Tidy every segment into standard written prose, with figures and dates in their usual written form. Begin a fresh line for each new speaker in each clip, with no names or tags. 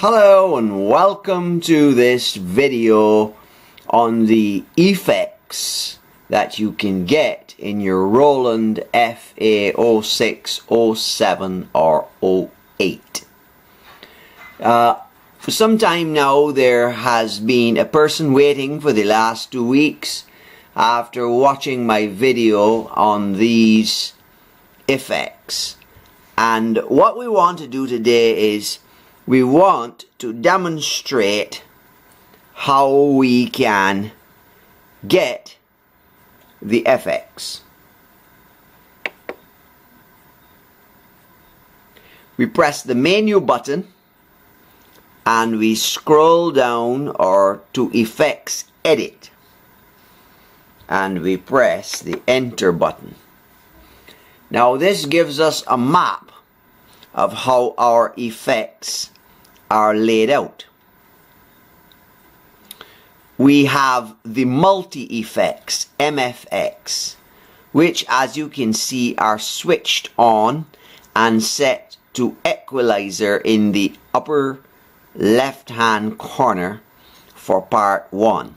Hello and welcome to this video on the effects that you can get in your Roland FA-06, 07 or 08. For some time now there has been a person waiting for the last 2 weeks after watching my video on these effects, and what we want to do today is we want to demonstrate how we can get the effects. We press the menu button and we scroll down or to effects edit and we press the enter button. Now this gives us a map of how our effects are laid out. We have the multi-effects, MFX, which as you can see are switched on and set to equalizer in the upper left hand corner for part 1.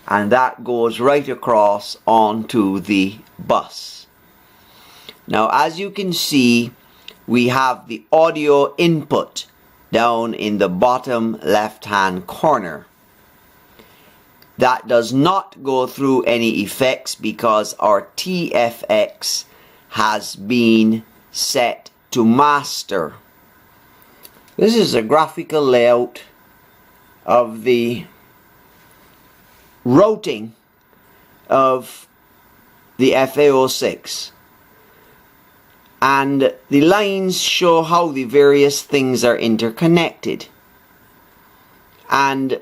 And that goes right across onto the bus. Now as you can see, we have the audio input down in the bottom left hand corner. That does not go through any effects because our TFX has been set to master. This is a graphical layout of the routing of the FA-06. And the lines show how the various things are interconnected. And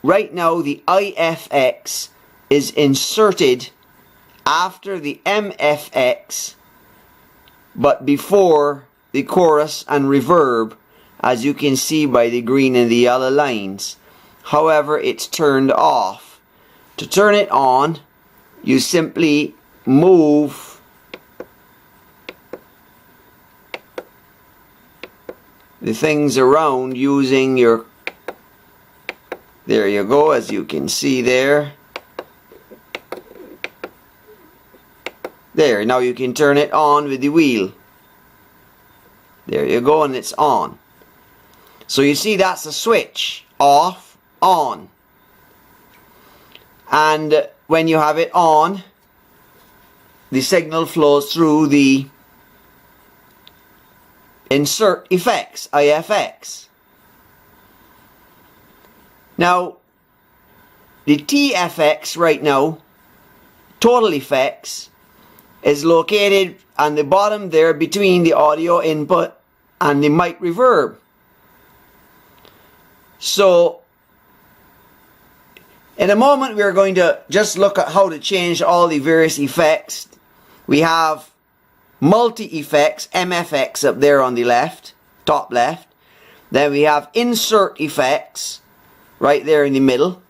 right now the IFX is inserted after the MFX but before the chorus and reverb, as you can see by the green and the yellow lines. However, it's turned off. To turn it on, you simply move the things around using your, there you go, as you can see there. There, now you can turn it on with the wheel. There you go, and it's on. So you see that's a switch, off, on. And when you have it on, the signal flows through the insert effects, IFX. Now the TFX right now, total effects, is located on the bottom there between the audio input and the mic reverb. So in a moment we are going to just look at how to change all the various effects. We have multi-effects, MFX, up there on the left, top left. Then we have insert effects right there in the middle.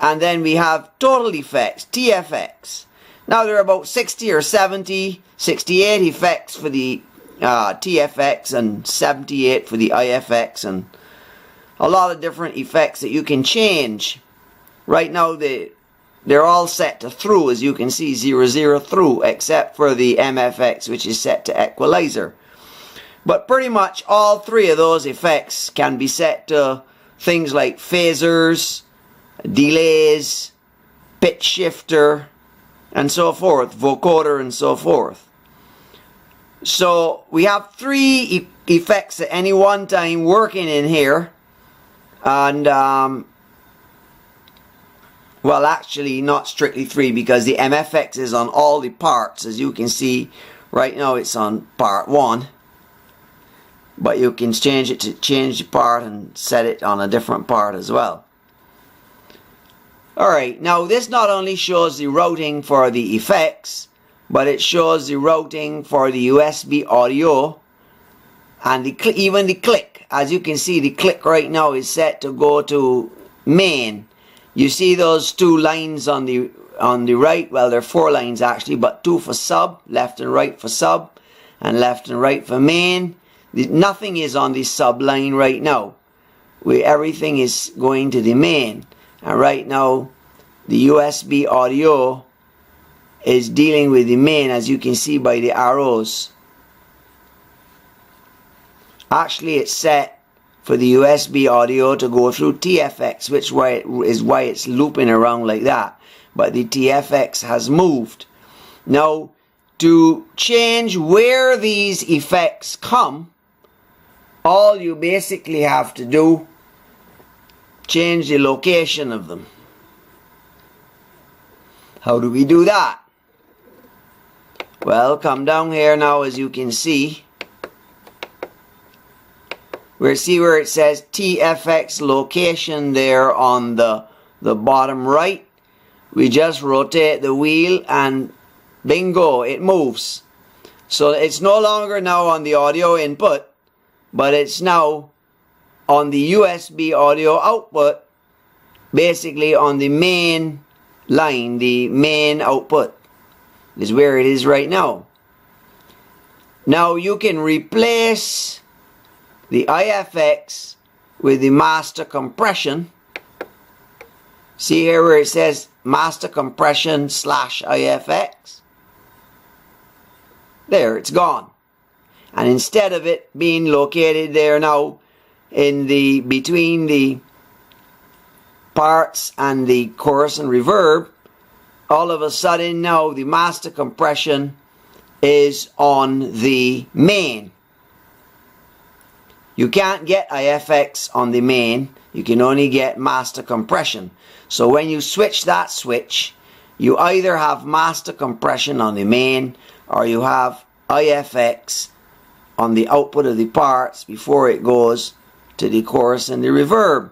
And then we have total effects, TFX. Now there are about 60 or 70, 68 effects for the TFX and 78 for the IFX, and a lot of different effects that you can change. Right now they're all set to through, as you can see, 00 through, except for the MFX, which is set to equalizer. But pretty much all three of those effects can be set to things like phasers, delays, pitch shifter, and so forth, vocoder and so forth. So we have 3 effects at any one time working in here. And well, actually not strictly 3, because the MFX is on all the parts. As you can see right now, it's on part 1, but you can change it to change the part and set it on a different part as well. Alright, now this not only shows the routing for the effects, but it shows the routing for the USB audio and even the click. As you can see, the click right now is set to go to main. You see those 2 lines on the right? Well, there are 4 lines actually, but 2 for sub, left and right for sub, and left and right for main. Nothing is on the subline right now. Everything is going to the main. And right now, the USB audio is dealing with the main, as you can see by the arrows. Actually, it's set for the USB audio to go through TFX, which is why it's looping around like that. But the TFX has moved. Now, to change where these effects come, all you basically have to do, change the location of them. How do we do that? Well, come down here now, as you can see. See where it says TFX location there on the bottom right. We just rotate the wheel and bingo, it moves. So it's no longer now on the audio input, but it's now on the USB audio output, basically on the main line, the main output is where it is right now. Now you can replace the IFX with the master compression. See here where it says master compression / IFX. There, it's gone. And instead of it being located there now in between the parts and the chorus and reverb, all of a sudden now the master compression is on the main. You can't get IFX on the main, you can only get master compression. So when you switch that switch, you either have master compression on the main or you have IFX on the output of the parts before it goes to the chorus and the reverb.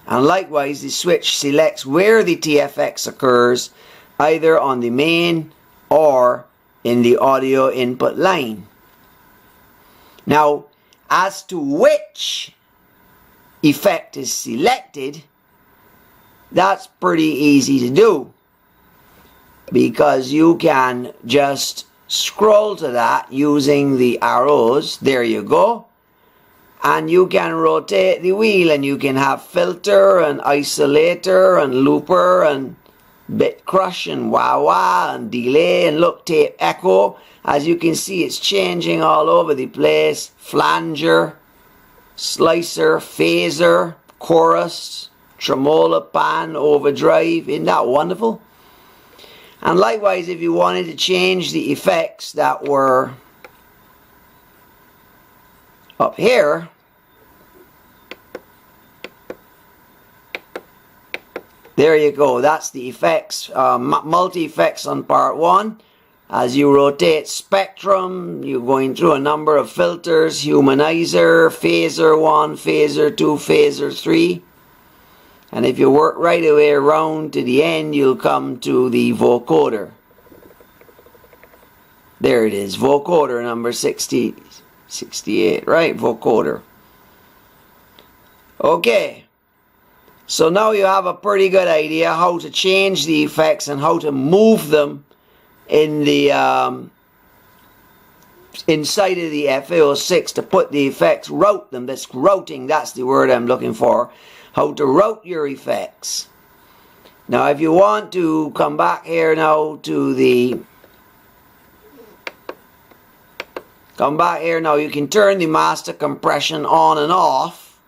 And likewise, the switch selects where the TFX occurs, either on the main or in the audio input line. Now, as to which effect is selected, that's pretty easy to do, because you can just scroll to that using the arrows. There you go. And you can rotate the wheel and you can have filter and isolator and looper and bit crush and wah-wah and delay and look, tape echo. As you can see, it's changing all over the place. Flanger, slicer, phaser, chorus, tremolo, pan, overdrive. Isn't that wonderful? And likewise, if you wanted to change the effects that were up here, there you go. That's the effects, multi-effects on part 1. As you rotate spectrum, you're going through a number of filters: humanizer, phaser 1, phaser 2, phaser 3. And if you work right away around to the end, you'll come to the vocoder. There it is, vocoder number 68, right? Vocoder. Okay. So now you have a pretty good idea how to change the effects and how to move them in the inside of the FA-06 to put the effects, route them. That's routing, that's the word I'm looking for. How to route your effects. Now if you want to come back here now to the you can turn the master compression on and off.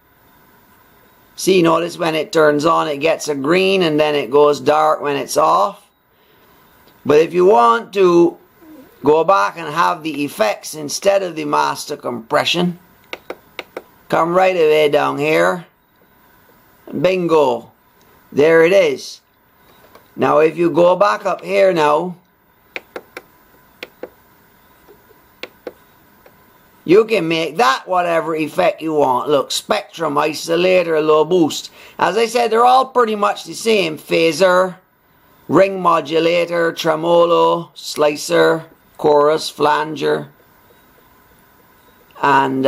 See, notice when it turns on it gets a green and then it goes dark when it's off. But if you want to go back and have the effects instead of the master compression, come right away down here. Bingo. There it is. Now if you go back up here now, you can make that whatever effect you want. Look, spectrum, isolator, low boost. As I said, they're all pretty much the same. Phaser, ring modulator, tremolo, slicer, chorus, flanger, and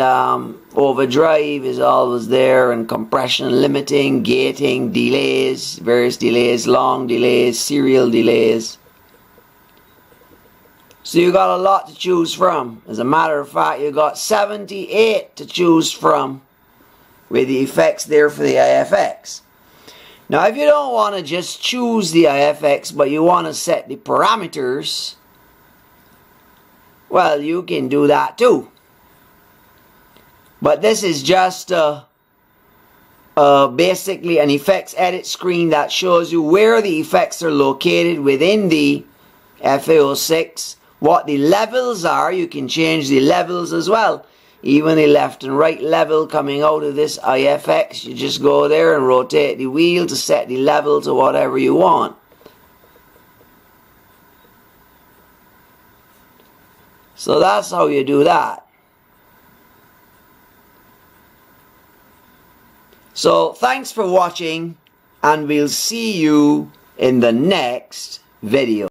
overdrive is always there, and compression, limiting, gating, delays, various delays, long delays, serial delays. So you got a lot to choose from. As a matter of fact, you got 78 to choose from with the effects there for the IFX. Now if you don't want to just choose the IFX but you want to set the parameters, well, you can do that too. But this is just basically an effects edit screen that shows you where the effects are located within the FA-06, what the levels are. You can change the levels as well, even the left and right level coming out of this IFX. You just go there and rotate the wheel to set the level to whatever you want. So that's how you do that. So thanks for watching, and we'll see you in the next video.